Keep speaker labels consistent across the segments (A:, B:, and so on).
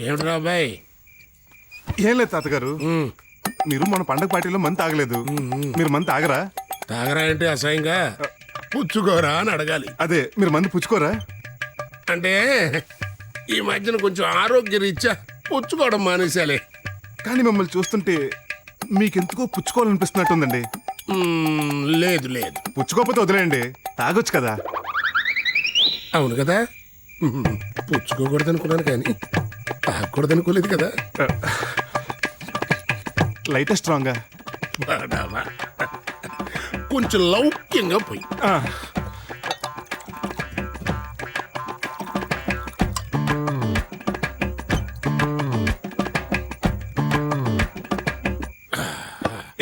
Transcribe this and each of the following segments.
A: ఏమిట్రా అబ్బాయి?
B: ఏం లేదు తాతగారు, మీరు మన పండగ పార్టీలో మంది తాగలేదు. మీరు మంది తాగరా?
A: తాగరా అంటే అసహ్యంగా పుచ్చుకోరా అని అడగాలి.
B: అదే, మీరు మంది పుచ్చుకోరా?
A: అంటే ఈ మధ్యన కొంచెం ఆరోగ్య రీత్యా పుచ్చుకోవడం మానేశాలే.
B: కానీ మిమ్మల్ని చూస్తుంటే మీకెందుకో పుచ్చుకోవాలనిపిస్తున్నట్టుందండి.
A: లేదు లేదు,
B: పుచ్చుకోకపోతే వదిలేయండి, తాగొచ్చు కదా.
A: అవును కదా, పుచ్చుకోకూడదు అనుకున్నాను కానీ తాగకూడదు అనుకోలేదు కదా.
B: లైట్ స్ట్రాంగా?
A: వాడావా? కొంచెం లౌక్యంగా పోయి.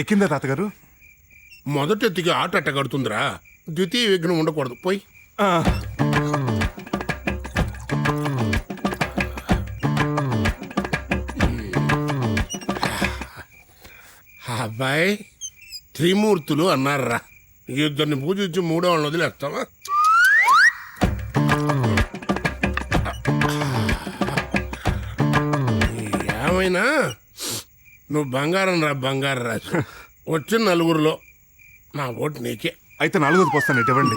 B: ఎక్కిందా తాతగారు?
A: మొదటెత్తికి ఆట అట్ట కడుతుందిరా, ద్వితీయ విఘ్నం ఉండకూడదు. పోయి. అబ్బాయి, త్రిమూర్తులు అన్నారా, ఇద్దరిని పూజించి మూడో వాళ్ళని వదిలేస్తావా? ఏమైనా నువ్వు బంగారం రా, బంగారం రాజు. వచ్చిన నలుగురిలో నా ఓటు నీకే.
B: అయితే నాలుగోది పోస్తాను, ఇవ్వండి,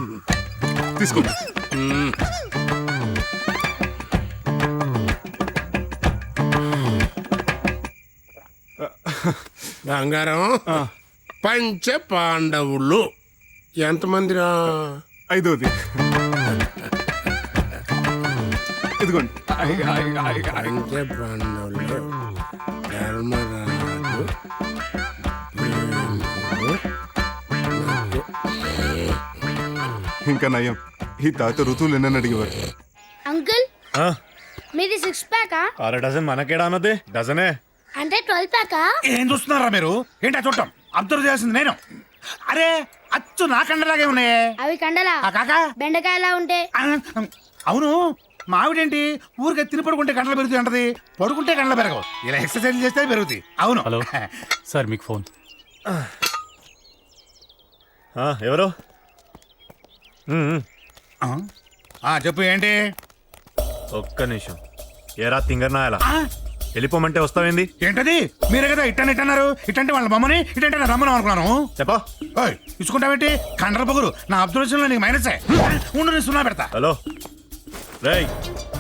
B: తీసుకోండి.
A: బంగారం. పంచ పాండవులు ఎంతమందిరా?
B: ఐదోది ఇదిగోండి.
A: పంచ పాండవులు ధర్మరాజు,
B: ఇంకా నయం, ఈ తాత ఋతువులు ఎన్నని అడిగేవారు.
C: అంకుల్, మీది 6 ప్యాకా?
D: అర డజన్ మనకేడా అన్నది? డజనే
C: అంటే 12 ప్యాకా?
E: ఏం చూస్తున్నారా మీరు? ఏంటా చూడటం? అబ్జర్వ్ చేయాల్సింది నేను. అరే, అచ్చు నా కండలాగే ఉన్నాయే.
C: అవి కండలా?
E: కాకా
C: బెండకాయలా ఉంటే?
E: అవును, మావిడేంటి ఊరికే తిని పడుకుంటే కండలు పెరుగుతాయి అంటది, పడుకుంటే కండలు పెరగవు. ఇలా ఎక్సర్సైజ్ చేస్తే పెరుగుతాయి. అవును.
F: హలో సార్, మీకు ఫోన్.
D: ఎవరు?
E: చెప్పు, ఏంటి?
D: ఒక్క నిమిషం. ఏరా తింగర్నాయాల, వెళ్ళిపోమంటే వస్తావేంది?
E: ఏంటది? మీరే కదా ఇట్టన్నారు. ఇట్టంటే వాళ్ళ బొమ్మని, ఇట్టంటే నా రమ్మను అనుకున్నాను.
D: చెప్పా.
E: ఇచ్చుకుంటావేంటి? కండల పొగురు నా అబ్జర్వేషన్ లో నీకు మైనసే. ఉండు, నేను సున్నా పెడతా.
D: హలో రేయ్,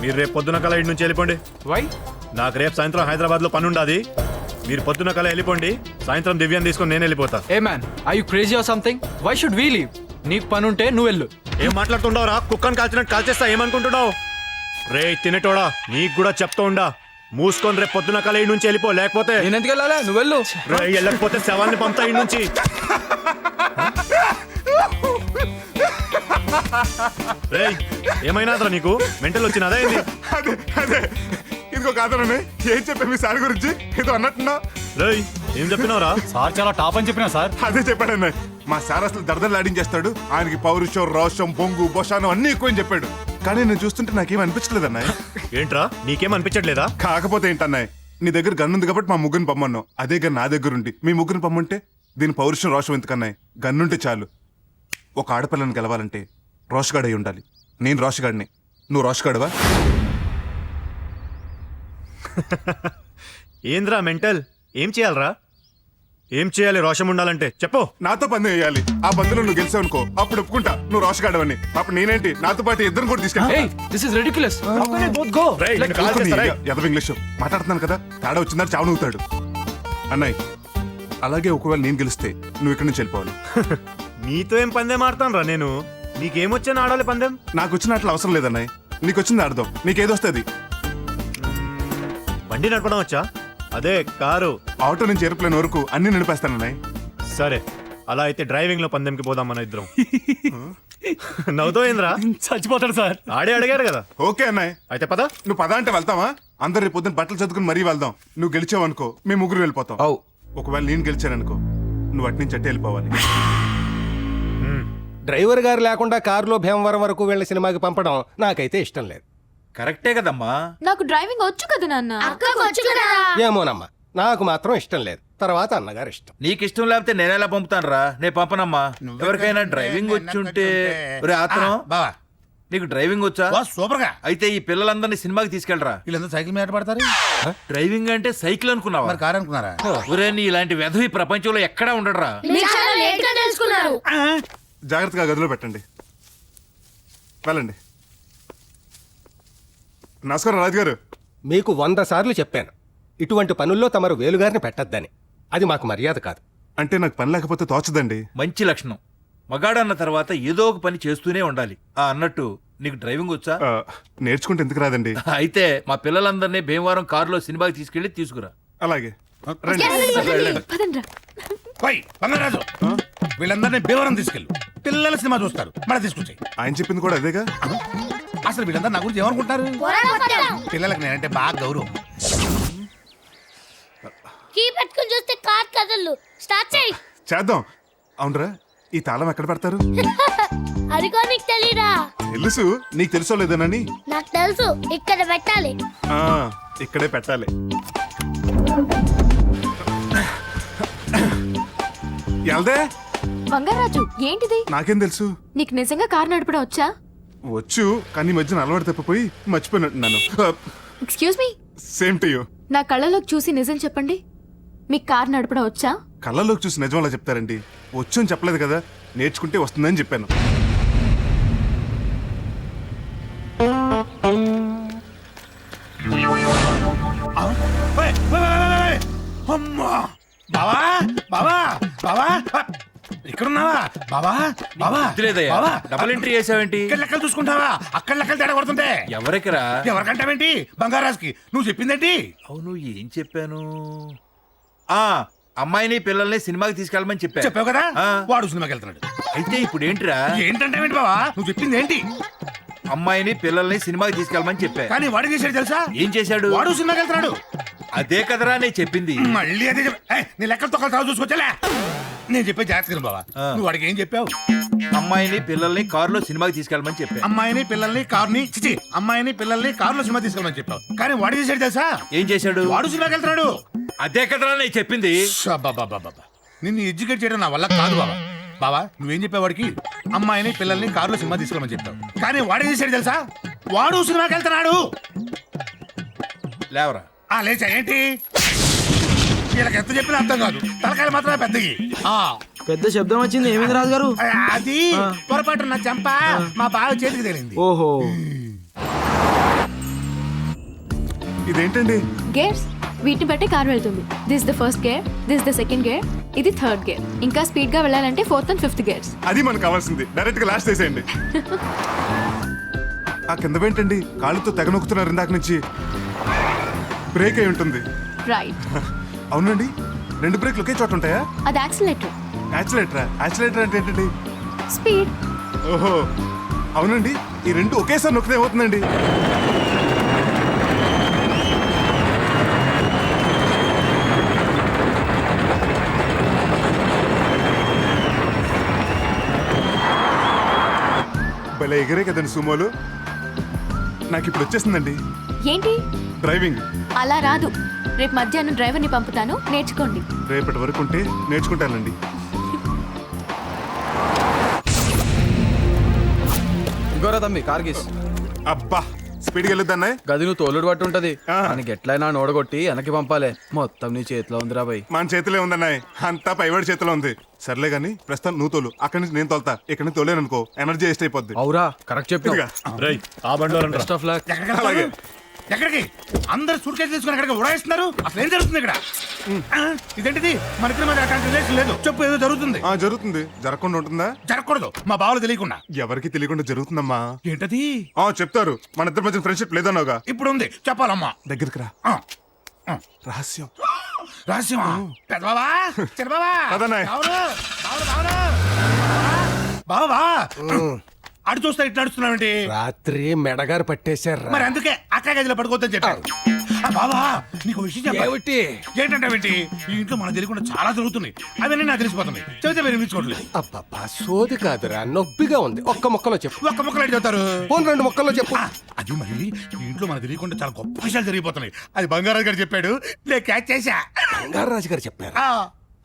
D: మీరు రేపు పొద్దున కల ఇంటి నుంచి వెళ్ళిపోండి.
F: వై?
D: నాకు రేపు సాయంత్రం హైదరాబాద్ లో పని ఉండాది. మీరు పొద్దున కల వెళ్ళిపోండి, సాయంత్రం దివ్యాన్ని తీసుకొని నేను వెళ్ళిపోతా.
F: Hey man, are you crazy or something? Why should we leave? నీకు పని ఉంటే నువ్వు వెళ్ళు.
D: ఏం మాట్లాడుతుండవు రా? కుక్కని కాల్చినట్టు కాల్చేస్తా ఏమనుకుంటున్నావు? రే తినేటోడా, నీకు కూడా చెప్తూ ఉండా, మూసుకొని రేపు పొద్దున కల ఇంటి నుంచి వెళ్ళిపో, లేకపోతే
F: నేను ఎందుకు వెళ్ళాలా? నువ్వు వెళ్ళు.
D: రే వెళ్ళకపోతే శవాన్ని పంపుతా ఇంటి నుంచి. రే ఏమైనా నీకు మెంటల్ వచ్చినదా ఏంది?
B: అదే అదే, ఇదిగో కాదనని ఏం చెప్పా మీ సార్ గురించి? ఏదో అన్నట్టున్నా.
D: రేయ్ ఏం చెప్పినావురా?
F: సార్ చాలా టాప్ అని చెప్పినా సార్.
B: అదే చెప్పాడన్న, మా సార్ అసలు దర్దలు ఆడించేస్తాడు, ఆయనకి పౌరుషం, రోషం, బొంగు, బొషానం అన్ని ఎక్కువని చెప్పాడు. కానీ నేను చూస్తుంటే నాకేం అనిపించలేదన్నా.
D: ఏంట్రా నీకేం అనిపించట్లేదా?
B: కాకపోతే ఏంటన్నాయ్, నీ దగ్గర గన్ను ఉంది కాబట్టి మా ముగ్గురిని పమ్మన్నావు. అదే గన్ నా దగ్గర ఉండి మీ ముగ్గురిని పమ్మంటే దీని పౌరుషం, రోషం ఎందుకన్నాయి? గన్నుంటే చాలు. ఒక ఆడపిల్లని గెలవాలంటే రోషగాడై ఉండాలి. నేను రోషగాడిని, నువ్వు రోషగాడవా?
D: ఏంద్రా మెంటల్? ఏం చేయాలరా? ఏం చేయాలి రోషం ఉండాలంటే చెప్పు.
B: నాతో పందెం వేయాలి. ఆ పందులో నువ్వు గెలిచావనుకో, అప్పుడు ఒప్పుకుంటా నువ్వు రోషగాడవని. అప్పుడు నేనేంటి, నాతో పాటు ఇద్దరు కూడా తీసుకెళ్ళి.
F: Hey, this is ridiculous. How can you both go?
D: రేయ్,
F: Like,
D: నిన్ను కాల్ చేస్తా, రేయ్.
B: ఎదవ ఇంగ్లీష్ మాట్లాడుతున్నాను కదా, తేడా వచ్చిందని చావనవుతాడు. అన్నయ్య, అలాగే ఒకవేళ నేను గెలిస్తే నువ్వు ఇక్కడి నుంచి వెళ్ళిపోవాలి.
D: నీతో ఏం పందెం ఆడతాను రా నేను? నీకేమొచ్చాను ఆడాలి పందెం?
B: నాకు వచ్చిన అట్లా అవసరం లేదన్నయ్య, నీకు వచ్చింది ఆడదాం. నీకేదొస్తుంది?
D: బండి నడపడం వచ్చా? అదే కారు,
B: ఆటో నుంచి ఎయిర్ప్లేన్ వరకు అన్ని నడిపేస్తానన్నయ్య.
D: సరే అలా అయితే డ్రైవింగ్ లో పందెంకి పోదాం మన ఇద్దరం. నవ్వుతో ఏంద్రా?
F: చచ్చిపోతాడు సార్.
D: ఆడే అడిగారు కదా.
B: ఓకే అన్నయ్య,
D: అయితే పద.
B: నువ్వు పద అంటే వెళ్తావా? అందరు రేపు పొద్దున్న బట్టలు చదువుకుని మరీ వెళ్దాం. నువ్వు గెలిచావనుకో మేము ముగ్గురు వెళ్ళిపోతాం. ఒకవేళ నేను గెలిచాననుకో నువ్వు అటు నుంచి అట్టే వెళ్ళిపోవాలి.
G: డ్రైవర్ గారు లేకుండా కారులో భీమవరం వరకు వెళ్ళిన సినిమాకి పంపడం నాకైతే ఇష్టం లేదు.
E: కరెక్టే కదమ్మా.
H: నాకు డ్రైవింగ్ వచ్చు కదా నాన్న.
C: అక్కకు వచ్చు కదా.
G: ఏమోనమ్మా, నాకు మాత్రం ఇష్టం లేదు. తర్వాత అన్నగారు ఇష్టం.
I: నీకు ఇష్టం లేకపోతే నేనెలా పంపుతాను రా? నేను పంపనమ్మా. ఎవరికైనా డ్రైవింగ్ వచ్చి ఉంటే. ఆత్రం
E: బావా,
I: నీకు డ్రైవింగ్ వచ్చా?
E: సూపర్ గా.
I: అయితే ఈ పిల్లలందరినీ సినిమాకి తీసుకెళ్ళరా.
E: వీళ్ళందరూ సైకిల్ మీద పడతారు,
I: డ్రైవింగ్ అంటే సైకిల్ అనుకున్నావా?
E: మరి కారు అనుకున్నారా?
I: ఒరే నీ ఇలాంటి వెధవి ప్రపంచంలో ఎక్కడా ఉండడరా.
C: మీరు చాలా లేట్ గా తెలుసుకున్నారు.
B: జాగ్రత్తగా గదిలో పెట్టండి. వెళ్ళండి. నమస్కారం రాజుగారు.
G: మీకు 100 సార్లు చెప్పాను ఇటువంటి పనుల్లో తమరు వేలుగారిని పెట్టద్దని. అది మాకు మర్యాద కాదు.
B: అంటే నాకు పని లేకపోతే తోచదండి.
I: మంచి లక్షణం. మగాడన్న తర్వాత ఏదో ఒక పని చేస్తూనే ఉండాలి. అన్నట్టు నీకు డ్రైవింగ్ వచ్చా?
B: నేర్చుకుంటే ఎందుకు రాదండి?
I: అయితే మా పిల్లలందరినీ భీమవరం కారులో సినిమాకి తీసుకెళ్లి తీసుకురా.
B: అలాగే రండి.
H: పదండ్రా.
E: పోయ్ బంగారాజు, వీళ్ళందరినీ భీమవరం తీసుకెళ్ళు. పిల్లల సినిమా చూస్తారు, మళ్ళీ తీసుకొచ్చాయి.
B: ఆయన చెప్పింది కూడా అదేగా.
E: అసలు వీళ్ళందరూ నా గురించి ఏమనుకుంటారు? పిల్లలకు నేనంటే బాగా గౌరవం.
C: కీ పెట్టుకుని చూస్తే కార్ కదలు. స్టార్ట్ చేయి.
B: చేద్దాం. అవునరా, ఈ తాళం ఎక్కడ పెడతారు?
C: అదిగో నీకు తెలీదా?
B: తెలుసు, నీకు తెలుసో లేదోనని.
C: నాకు తెలుసు, ఇక్కడ పెట్టాలి.
B: ఆ, ఇక్కడే పెట్టాలి. ఎల్దే.
H: బంగారాజు ఏంటిది?
B: నాకేం తెలుసు?
H: నీకు నిజంగా కార్ నడపడం వచ్చా?
B: వచ్చు, కానీ ఈ మధ్యన అలవాటు తప్పిపోయి మర్చిపోయినట్టున్నాను.
H: Excuse me,
B: same to you.
H: నా కళ్ళలోకి చూసి నిజం చెప్పండి, మీకు కార్ నడపడం వచ్చా?
B: కళ్ళలోకి చూసి నిజం అలా చెప్తారండి. వచ్చు అని చెప్పలేదు కదా, నేర్చుకుంటే వస్తుందని చెప్పాను.
E: ఓయ్, ఓయ్, ఓయ్, ఓయ్, ఓయ్. అమ్మా బావా, బావా, బావా, ఇక్కడున్నావా? బావా, బావా,
I: వద్దులేదయ్యా.
E: బావా,
I: డబుల్ ఎంట్రీ చేసావేంటి?
E: ఇక్కడ లెక్కలు చూసుకుంటావా? అక్కడ లెక్కలు తేడా కొడుతుంటే
I: ఎవరికిరా?
E: ఎవరికంటావేంటి? బంగారాజుకి. నువ్వు చెప్పిందేంటి?
I: అవును, ఏం చెప్పాను? ఆ అమ్మాయిని పిల్లల్ని సినిమాకి తీసుకెళ్ళమని చెప్పా.
E: చెప్పావు కదా,
I: ఆ.
E: వాడు సినిమాకి వెళ్తున్నాడు.
I: అయితే ఇప్పుడు ఏంటిరా?
E: ఏంటంటావేంటి బావా? నువ్వు చెప్పింది ఏంటి?
I: అమ్మాయిని పిల్లల్ని సినిమాకి తీసుకెళ్ళమని చెప్పా.
E: కానీ వాడు చేశాడు తెలుసా?
I: ఏం చేశాడు?
E: వాడు సినిమాకి వెళ్తున్నాడు.
I: అదే కదరా నేను చెప్పింది.
E: మళ్ళీ అదే నీ లెక్కలు తొక్కలు తావు చూసుకొచ్చలే. నేను చెప్పే జాగ్రత్త బావా.
I: ఆ.
E: నువ్వు వాడికి ఏం చెప్పావు?
I: అమ్మాయిని పిల్లల్ని కారులో సినిమాకి తీసుకెళ్ళమని చెప్పా.
E: అమ్మాయిని పిల్లల్ని కారుని చిచి అమ్మాయిని పిల్లల్ని కారులో సినిమా తీసుకెళ్ళమని చెప్పావు. కానీ వాడు చేశాడు తెలుసా?
I: ఏం చేశాడు?
E: వాడు సినిమాకి వెళ్తున్నాడు.
I: అదే కదరా నేను చెప్పింది.
E: బాబా నిన్ను ఎడ్యుకేట్ చేయడం నా వల్ల కాదు బాబా. బావా నువ్వేం చెప్పావు వాడికి? అమ్మాయిని పిల్లల్ని కారులో సినిమా తీసుకెళ్ళమని చెప్పావు. కానీ వాడు చేశాడు తెలుసా? వాడు సినిమాకి వెళ్తున్నాడు.
I: లేవరా.
E: లేచా ఏంటి? వీళ్ళకి ఎంత చెప్పినా అర్థం కాదు. తలకాయలు మాత్రమే పెద్దవి.
J: పెద్ద శబ్దం వచ్చింది. ఏమైంది రాజుగారు?
E: అది పొరపాటు నా చంప మా బావ చేతికి తేలింది.
J: ఓహో,
B: ఇదేంటండి?
H: గేర్స్, వీటిని బట్టి కార్ వెళ్తుంది. This the first gear, this the second gear, ఇది థర్డ్ గేర్. ఇంకా స్పీడ్ గా వెళ్ళాలంటే 4th and 5th గేర్స్.
B: అది మనకు కావాల్సింది. డైరెక్ట్ గా లాస్ట్ చేసేయండి. ఆ కింద ఏంటండి? కాళ్ళతో తెగ నొక్కుతున్నారు ఇందాక నుంచి. బ్రేక్ అయి ఉంటుంది.
H: రైట్.
B: అవునండి, 2 బ్రేక్లు ఒకే చోట ఉంటాయా?
H: అది యాక్సిలరేటర్.
B: యాక్సిలేటరా? యాక్సిలేటర్ అంటే ఏంటండి?
H: స్పీడ్.
B: ఓహో, అవునండి, ఈ 2 ఒకేసారి నొక్కితే ఏమవుతుందండి? భలే ఎగిరే కదండి సుమోలు. నాకు ఇప్పుడు వచ్చేసిందండి
H: ఏంటి?
B: డ్రైవింగ్.
H: అలా రాదు. రేపు మధ్యాహ్నం డ్రైవర్ని పంపుతాను, నేర్చుకోండి.
B: రేపటి వరకు ఉంటే నేర్చుకుంటానండి.
J: ఇగోరా తమ్మి కార్ గీస్.
B: అబ్బా, స్పీడ్కి వెళ్ళొద్దన్నాయ్.
J: గది నువ్వు తోలుడు పట్టు ఉంటది.
B: ఆ.
J: మనకి ఎట్లయినా నోడగొట్టి వెనక్కి పంపాలి. మొత్తం నీ చేతిలో ఉందిరా బాయ్.
B: మన చేతిలో ఉందన్నాయ్, అంతా పైవాడి చేతిలో ఉంది. సర్లే గానీ ప్రస్తుతం నువ్వు తోలు, అక్కడి నుంచి నేను తోలుతా. ఇక్కడ నుంచి తోలేను అనుకో, ఎనర్జీ వేస్ట్ అయిపోద్ది.
J: అవురా, కరెక్ట్ చెప్పు.
B: ఇదిగా.
J: Best of luck.
E: ఎక్కడికి వెళ్తారు? ఎక్కడికి? అందరు సూట్ కేసు తీసుకుని ఎక్కడికి ఉడాయిస్తున్నారు. అసలు ఏం జరుగుతుంది ఇక్కడ? ఇదేంటిది? మన ఇద్దరి మధ్య అట్లాంటి రిలేషన్ లేదు. చెప్పు, ఏదో జరుగుతుంది.
B: జరుగుతుంది. జరగకుండా ఉంటుందా?
E: జరగకూడదు. మా బావలు తెలియకుండా.
B: ఎవరికి తెలియకుండా జరుగుతుందమ్మా.
E: ఏంటది?
B: చెప్తారు. మన ఇద్దరి మధ్య ఫ్రెండ్షిప్ లేదన్నావుగా.
E: ఇప్పుడు ఉంది, చెప్పాలమ్మా.
B: దగ్గరికి రా.
E: ఆ, ఆ.
B: రహస్యం.
E: రహస్యమా? పెద్ద బావా, చిన్న బావా,
B: పదన్నయ్.
E: బావా అడు చూస్తా ఇట్లా నడుస్తున్నావేంటి?
G: రాత్రి మెడగారు పట్టేశారు.
E: మరి అందుకే అక్క గదిలో పడుకోవద్దని చెప్పారు. బావా నీకు విషయం చెప్పాలి. ఏంటంటే ఈ ఇంట్లో మనకు తెలియకుండా చాలా జరుగుతున్నాయి. అవన్నీ నాకు తెలిసిపోతున్నాయి. చెబితే మీరు వినిపించుకోవట్లేదు.
G: అబ్బబ్బా, సోది కాదురా, నొప్పిగా ఉంది. ఒక్క ముక్కలో చెప్పు.
E: ఒక్క ముక్కలు అడిగి చెప్తారు.
G: 2 ముక్కల్లో చెప్పు.
E: అది మరి ఈ ఇంట్లో మనకు తెలియకుండా చాలా గొప్ప విషయాలు జరిగిపోతున్నాయి. అది బంగారాజు గారు చెప్పాడు, నేను క్యాచ్ చేశా.
G: బంగారాజు గారు చెప్పారు.
E: ఆ,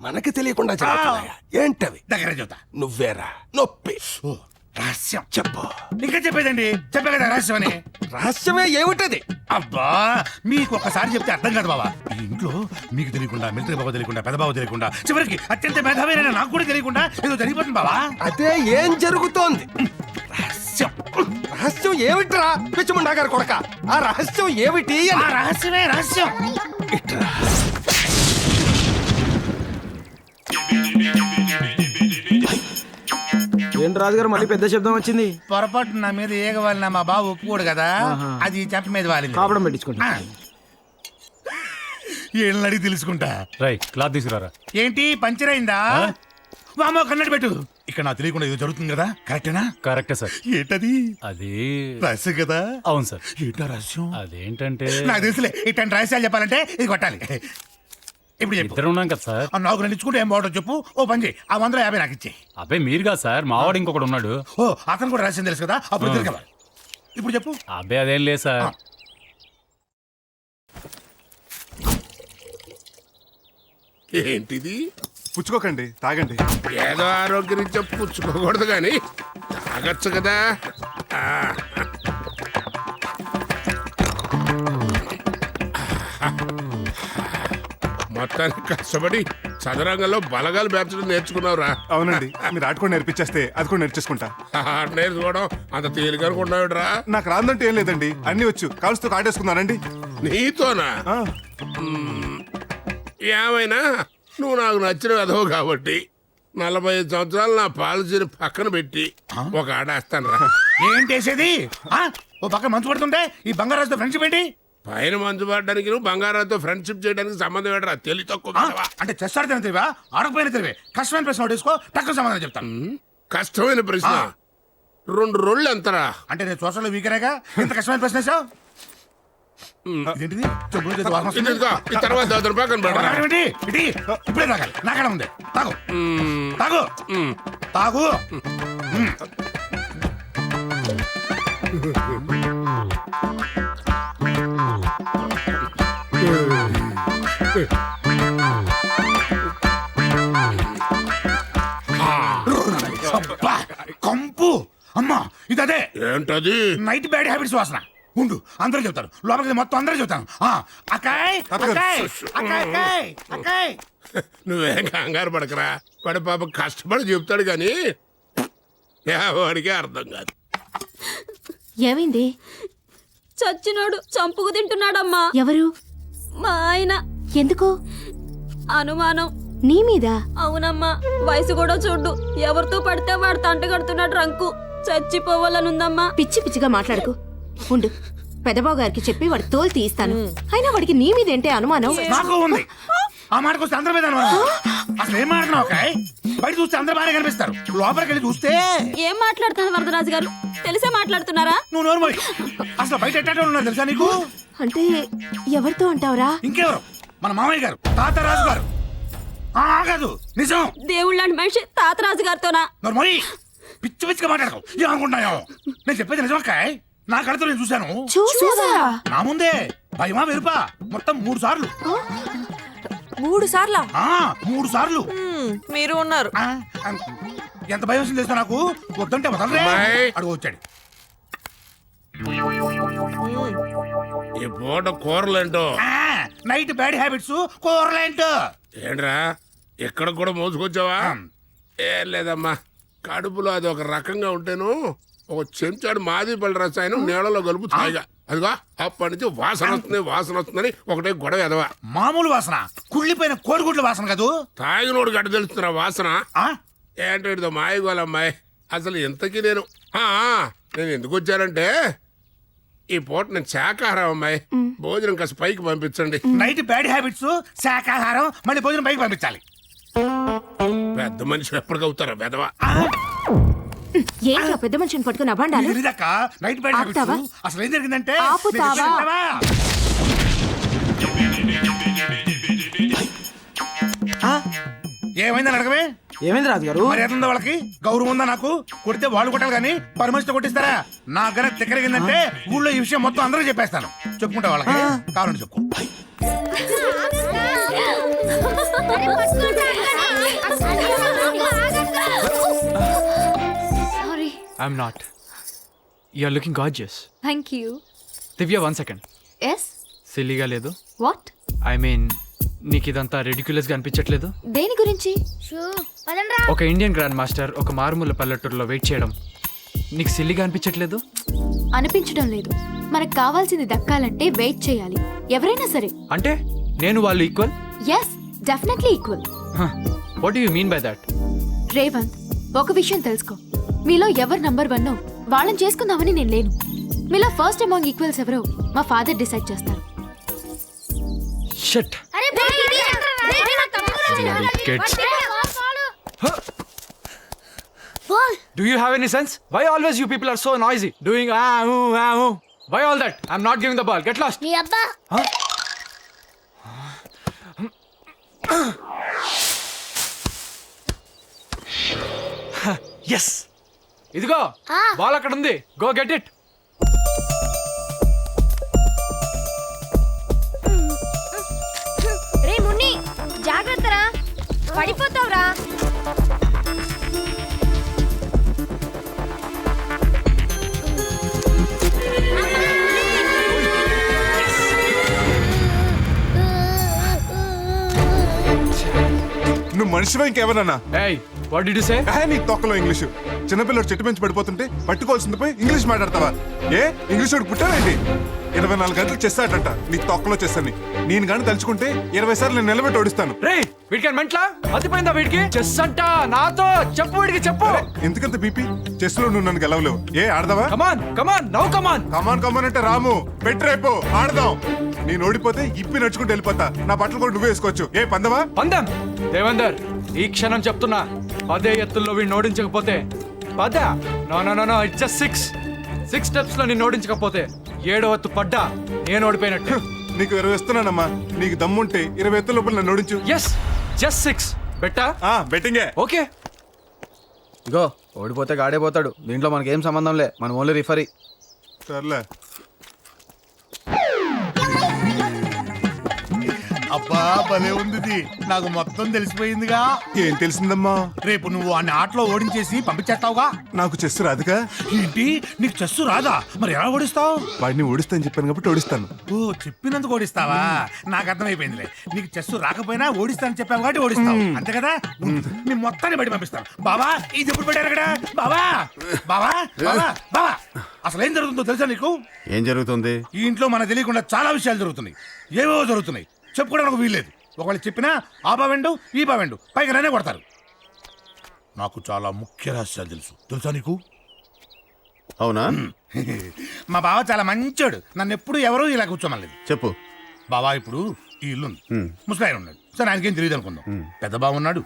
G: మనకి తెలియకుండా జరుగుతున్నాయా? ఏంటవి?
E: దగ్గర చెబుతా.
G: నువ్వేరా నొప్పి.
E: ఓ, రహస్యం చెప్పు. ఇంకా చెప్పేదండి, చెప్పే కదా రహస్యం అని.
G: రహస్యమే ఏమిటది?
E: అబ్బా మీకు ఒక్కసారి చెప్తే అర్థం కాదు బాబా. ఈ ఇంట్లో మీకు తెలియకుండా, మిలిటరీ బాబా తెలియకుండా, పెద్ద బాబా తెలియకుండా, చివరికి అత్యంత మేధావైన నాకు కూడా తెలియకుండా ఏదో జరిగిపోతుంది బాబా.
G: అదే ఏం జరుగుతోంది?
E: రహస్యం.
G: రహస్యం ఏమిట్రా పిచ్చముండా గారు కొడక? ఆ రహస్యం ఏమిటి
E: ఆ
G: అని.
E: రహస్యమే రహస్యం.
J: ఏంటి రాజుగారు మళ్ళీ పెద్ద శబ్దం వచ్చింది?
E: పొరపాటు నా మీద ఏగవాలిన మా బాబు ఒప్పుకోడు కదా, అది చెంప మీద వాలింది.
J: కాపడం పెట్టించుకుంటా.
E: ఏళ్ళని అడిగి తెలుసుకుంటా.
F: రైట్ క్లాత్ తీసుకురారా.
E: ఏంటి పంచర్ అయిందా? వామో కన్నడి పెట్టు. ఇక్కడ నాకు తెలియకుండా ఏదో జరుగుతుంది కదా, కరెక్టేనా?
F: కరెక్టే సార్.
E: ఏంటది?
F: అది
E: రహస్యం కదా.
F: అవును సార్.
E: ఏంటో రహస్యం?
F: అదేంటంటే
E: నాకు తెలుసులే. ఇట్లాంటి రహస్యాలు చెప్పాలంటే ఇది కొట్టాలి. ఇప్పుడు చెప్పు.
F: ఇద్దరు ఉన్నాం కదా సార్.
E: నాకు రెండు ఇచ్చుకుంటే ఏం బాగుంటుంది చెప్పు. ఓ పని చేయి, ఆ 150 నాకు ఇచ్చే.
F: అబ్బాయి మీరు కాదు సార్, మావాడు ఇంకొకడు ఉన్నాడు.
E: ఓ అతను కూడా రహస్యం తెలుసు కదా, అప్పుడు తిరగవాలి. ఇప్పుడు చెప్పు.
F: అబ్బాయి అదేం లేదు సార్.
A: ఏంటిది?
B: పుచ్చుకోకండి, తాగండి.
A: ఏదో ఆరోగ్యరీత్యా పుచ్చుకోకూడదు కానీ తాగొచ్చు కదా. ఆ. మొత్తానికి కష్టపడి చదరంగంలో బలగాలు పేర్చడం నేర్చుకున్నావురా.
B: అవునండి, మీరు ఆడుకొని నేర్పించేస్తే అది కూడా నేర్చేసుకుంటా.
A: ఆట నేర్చుకోవడం అంత తేలిక అనుకున్నావురా?
B: నాకు రాదంటే ఏం లేదండి, అన్ని వచ్చు. కాల్స్తో కాటేసుకున్నానండి.
A: నీతోనా?
B: ఆ,
A: ఏమైనా నువ్వు నాకు నచ్చిన విధవు కాబట్టి 45 సంవత్సరాలు నా పాలసీని పక్కన పెట్టి ఒక ఆట వేస్తాను రా.
E: ఏంటేసేది? ఓ పక్క మంచు పడుతుంటే ఈ బంగారాజుతో ఫ్రెండ్షిప్ ఏంటి?
A: పైన మంచు పడడానికి నువ్వు బంగారాతో ఫ్రెండ్షిప్ చేయడానికి సంబంధం ఏంటరా? తెలి తక్కువ విధవా.
E: అంటే చెస్ ఆడితే తెలివా, ఆడకపోయినా తెలివే. కష్టమైన ప్రశ్న ఒకటేసుకో, తక్కువ సమాధానం చెప్తాను.
A: కష్టమైన ప్రశ్న. 2 రోళ్ళు ఎంతరా?
E: అంటే నేను సోషల్ వీకరేగా ఇంత కష్టమైన ప్రశ్న వేసావు. ఇదేంటిది? చెప్పులు చేతి వాసన వస్తుంది.
A: ఇదిగో, ఈ తర్వాత 10 రూపాయలు కనబడరా?
E: తాగడం ఏంటి? ఇటీ. ఇప్పుడే తాగాలి, నాకడ ఉంది. తాగు తాగు తాగు. అబ్బా, కంపు. అమ్మా ఇది అదే.
A: ఏంటది?
E: నైట్ బ్యాడ్ హ్యాబిట్స్ వాసన. ఉండు, అందరూ చెప్తారు. లోపలికి మొత్తం అందరూ చెప్తాను. అక్కాయ్ అక్కాయ్ అక్కాయ్ అక్కాయ్.
A: నువ్వేం కంగారు పడకరా. వాడి పాప కష్టపడి చెప్తాడు కానీ వాడికే అర్థం కాదు.
H: ఏమైంది?
C: చచ్చినోడు చంపుకు తింటున్నాడమ్మా.
H: ఎవరు?
C: మా ఆయన.
H: ఎందుకు?
C: అనుమానం.
H: నీ మీద?
C: అవునమ్మా, వయసు కూడా చూడు. ఎవరితో పడితే వాడు తంట కడుతున్నాడు. రంకు చచ్చిపోవాలనుందమ్మా.
H: పిచ్చి పిచ్చిగా మాట్లాడుకు. ఉండు, పెదబాబు గారికి చెప్పి వాడి తోలు తీయిస్తాను. అయినా వాడికి నీ మీద ఏంటే అనుమానం?
E: నాకు ఉంది. ఆ మాటకు వస్తే అందరి మీద అనుమానం. అసలు ఏం మాట్లాడినావు అక్కాయ్? బయట చూస్తే అందరు బాగా కనిపిస్తారు, లోపలికి వెళ్ళి చూస్తే
C: ఏం మాట్లాడుతున్నారు వరదరాజు గారు? తెలిసే మాట్లాడుతున్నారా?
E: నువ్వు నోరు మూయి. అసలు బయట ఎట్లా ఉన్నారు తెలుసా నీకు?
H: అంటే ఎవరితో అంటావురా?
E: ఇంకెవరు? మన మామయ్య గారు, తాతరాజు గారు. కాదు, నిజం.
C: దేవుళ్ళ మనిషి తాతరాజు గారితోనా?
E: నోరు మూయి. పిచ్చి పిచ్చిగా మాట్లాడకు. ఏమనుకుంటున్నాయో? నేను చెప్పేది నిజం అక్కాయ్. నా కళ్ళతో నేను చూశాను.
H: చూసావా?
E: నా ముందే. భయమా వెరుపా? మొత్తం 3 సార్లు.
H: 3 సార్లా?
E: 3 సార్లు.
H: మీరు ఉన్నారు.
E: ఎంత భయం వస్తుంది తెలుసా నాకు? వద్దంటే వదలరే.
A: అమ్మాయి.
E: అడుగు వచ్చాడు.
A: ఈ పూట కూరలేంటో.
E: నైట్ బ్యాడ్ హ్యాబిట్స్, కూరలేంటో.
A: ఏంట్రా ఇక్కడ కూడా మోసుకొచ్చావా? ఏం లేదమ్మా, కడుపులో అది ఒక రకంగా ఉంటేను ఒక చెంచాడు మాది పళ్ళ రసాయనం నీళ్ళలో కలుపు తాగా. అదిగో అప్పటి నుంచి వాసన వస్తుందని ఒకటే గొడవ ఎదవా.
E: మామూలు వాసన, కుళ్ళిపోయిన కోడిగుడ్ల వాసన కాదు.
A: తాగినోడు గడ్డ తెలుస్తున్నా వాసన. ఏంటో మాయగోలమ్మాయి. అసలు ఇంతకీ నేను ఎందుకు వచ్చానంటే ఈ పూట నేను శాకాహారం అమ్మాయి. భోజనం కాస్త పైకి పంపించండి.
E: నైట్ బ్యాడ్ హ్యాబిట్స్, శాకాహారం, మళ్ళీ భోజనం పైకి పంపించాలి.
A: పెద్ద మనిషి ఎప్పటికవుతారా వెదవా?
H: ఏంట్రా పెద్ద మనిషిని పట్టుకుని అభాండాలు?
E: నైట్ బ్యాడ్
H: ఆపుతావా?
E: హ్యాబిట్స్ అసలు ఏం జరిగిందంటే
H: ఆపుతావా?
E: నేను చెప్పేది వింటావా? ఏమైందని అడగవే.
J: ఏమైంది రాజుగారు?
E: మరి ఏముందో వాళ్ళకి? గౌరవం ఉందా నాకు? కొడితే వాళ్ళు కొట్టాలి కానీ పరమేశ్వర కొట్టిస్తారా? నా గన తిక్కరిగిందంటే ఊళ్ళో ఈ విషయం మొత్తం అందరూ చెప్పేస్తాను. చెప్పుకుంటా వాళ్ళకి. కావాలంటే చెప్పు.
H: Sorry.
F: I'm not. You are looking gorgeous.
H: Thank you.
F: Divya 1 second.
H: Yes.
F: సిల్లీగా లేదు?
H: వాట్?
F: ఐ మీన్ నీకు ఇదంతా రెడిక్యులస్ గా అనిపించట్లేదు?
H: దేని గురించి?
F: ఒక ఇండియన్ గ్రాండ్ మాస్టర్ ఒక మారుమూల పల్లెటూరులో వెయిట్ చేయడం నీకు సిల్లీగా అనిపించట్లేదు?
H: అనిపించడం లేదు. మనకు కావాల్సింది దక్కాలంటే వెయిట్ చేయాలి, ఎవరైనా సరే.
F: అంటే నేను వాళ్ళు equal?
H: Yes, definitely equal.
F: What do you mean by that?
H: Revanth, ఒక విషయం తెలుసుకో. మీలో ఎవరు నంబర్ 1 వాళ్ళని చేసుకుందామని నేను లేను. మీలో ఫస్ట్ అమాంగ్ ఈక్వల్స్ ఎవరో మా ఫాదర్ డిసైడ్ చేస్తారు.
F: Shut. Kids. Do you have any sense? Why always you people are so noisy? Doing Why all that? I'm not giving the ball. Get lost. Huh? Yes. ఇదిగో ball అక్కడ ఉంది. Go get it.
C: రే మున్ని, జాగ్రత్తరా, పడిపోతావురా.
B: నువ్వు మనిషివా ఇంకేమన్నా?
F: Hey, what did you say?
B: నీ తొక్కలో English. చిన్నపిల్లడు చెట్టు పెంచి పడిపోతుంటే పట్టుకోవాల్సింది పోయి ఇంగ్లీష్ మాట్లాడతావా? ఏ ఇంగ్లీష్ వాడు పుట్టావేంటి? 24 గంటలు చేస్తాడట నీ తొక్కలో చేస్తాను. నేను కానీ తలుచుకుంటే 20 సార్లు నేను నిలబెట్టి ఓడిస్తాను.
F: రే వీడికి మెంట్లా? మతిపోయిందా వీడికి? చెస్ అంట నాతో చెప్పు, వీడికి చెప్పు.
B: ఎందుకంత బీపీ? చెస్ లో నువ్వు నన్ను గెలవలేవు. ఏ ఆడదావా?
F: కమాన్ కమాన్ నౌ కమాన్.
B: కమాన్ అంటే రాము బెట్రేపో ఆడదాం. నేను ఓడిపోతే ఇప్పి నడుచుకుంటూ వెళ్ళిపోతా. నా బట్టలు కూడా నువ్వే వేసుకోవచ్చు. ఏ పందవా?
F: పందెం. దేవేందర్, ఈ క్షణం చెప్తున్నా, పదే ఎత్తుల్లో వీడిని ఓడించకపోతే నో ఇట్స్ జస్ట్ 6 స్టెప్స్ లో నిన్ను ఓడించకపోతే 7వ ఎత్తు పడ్డా నేను ఓడిపోయినట్టు.
B: నీకు 20 ఇస్తున్నానమ్మా. నీకు దమ్ముంటే 20 ఎత్తుల లోపల నన్ను ఓడించు.
F: ఎస్, జస్ట్ 6 బెట్టా.
B: బెట్టింగే.
F: ఓకే.
J: ఇగో ఓడిపోతే గాడైపోతాడు. దీంట్లో మనకేం సంబంధం లే, మనం ఓన్లీ రిఫరీ.
B: సర్లే.
E: అబ్బా భలే ఉంది ఇది. నాకు మొత్తం తెలిసిపోయిందిగా.
B: ఏం తెలిసిందమ్మా?
E: రేపు నువ్వు ఆ ఆటలో ఓడించేసి పంపించేస్తావుగా.
B: నాకు చెస్ రాదుగా.
E: ఏంటి, నీకు చెస్సు రాదా? మరి ఎలా ఓడిస్తావు?
B: వాడిని ఓడిస్తాను చెప్పాను కాబట్టి ఓడిస్తాను.
E: ఓ, చెప్పినందుకు ఓడిస్తావా? నాకు అర్థమైపోయిందిలే. నీకు చెస్సు రాకపోయినా ఓడిస్తానని చెప్పావు కాబట్టి ఓడిస్తావు, అంతే కదా? నీ మొత్తాన్ని బయట పంపిస్తాను. బావా, ఇది ఎప్పుడు పెట్టారు అక్కడ? బావా బావా బావా బావా, అసలు ఏం జరుగుతుందో తెలుసా నీకు?
D: ఏం జరుగుతుంది?
E: ఈ ఇంట్లో మనకు తెలియకుండా చాలా విషయాలు జరుగుతున్నాయి. ఏవో జరుగుతున్నాయి, చెప్పుకోవడానికి వీల్లేదు. ఒకవేళ చెప్పినా ఆ బావెండు ఈ బావెండు పైగా నన్నే కొడతారు. నాకు చాలా ముఖ్య రహస్యాలు తెలుసా నీకు?
D: అవునా?
E: మా బావ చాలా మంచోడు. నన్ను ఎప్పుడు ఎవరూ ఇలా కూర్చోమలేదు.
D: చెప్పు.
E: బావా, ఇప్పుడు ఈ ఇల్లు ఉంది, ముసలాయన ఉన్నాడు. సరే, ఆయనకేం తెలియదు అనుకుందాం. పెద్ద బావ ఉన్నాడు,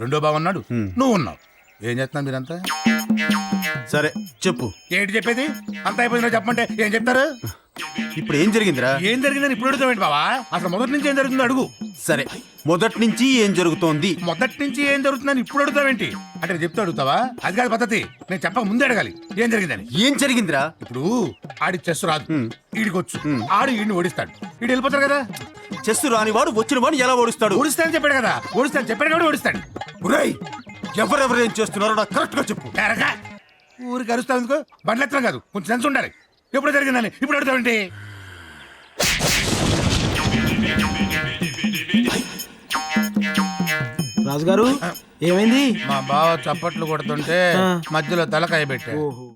E: రెండో బావ ఉన్నాడు, నువ్వు ఉన్నావు. ఏం చేస్తున్నా మీరంతా?
D: సరే చెప్పు.
E: ఏంటి చెప్పేది? అంత అయిపోయిందో చెప్పమంటే ఏం చెప్తారు?
D: ఇప్పుడు ఏం జరిగిందిరా?
E: ఏం జరిగిందని ఇప్పుడు అడుగుతావేంటి బావా? అసలు మొదటి నుంచి ఏం జరుగుతుందో అడుగు.
D: సరే, మొదటి నుంచి ఏం జరుగుతోంది?
E: మొదటి నుంచి ఏం జరుగుతుందని ఇప్పుడు అడుగుతావేంటి? అంటే నేను చెప్తే అడుగుతావా? అది కాదు పద్ధతి. నేను చెప్పక ముందే అడగాలి ఏం జరిగిందని.
D: ఏం జరిగిందిరా?
E: ఇప్పుడు ఆడి చెస్ రాదు, ఈడికొచ్చు. ఆడు ఈడిని ఓడిస్తాడు, ఈడు వెళ్ళిపోతాడు కదా.
D: చెస్ రాని వాడు వచ్చిన వాడిని ఎలా ఓడిస్తాడు?
E: ఓడిస్తానని చెప్పాడు కదా, ఓడిస్తాను చెప్పాడు కాబట్టి ఓడిస్తాడు.
D: ఒరేయ్, ఎవరెవరు ఏం చేస్తున్నారో నాకు కరెక్ట్ గా చెప్పు.
E: ఎరగా ఊరికి అరుస్తావు ఎందుకు? బండ్లు ఎత్తడం కాదు, కొంచెం సెన్స్ ఉండాలి. ఎప్పుడు జరిగిందని ఇప్పుడు అడుగుతావేంటి?
J: రాజుగారు ఏమైంది?
E: మా బావ చప్పట్లు కొడుతుంటే మధ్యలో తలకాయ పెట్టాడు.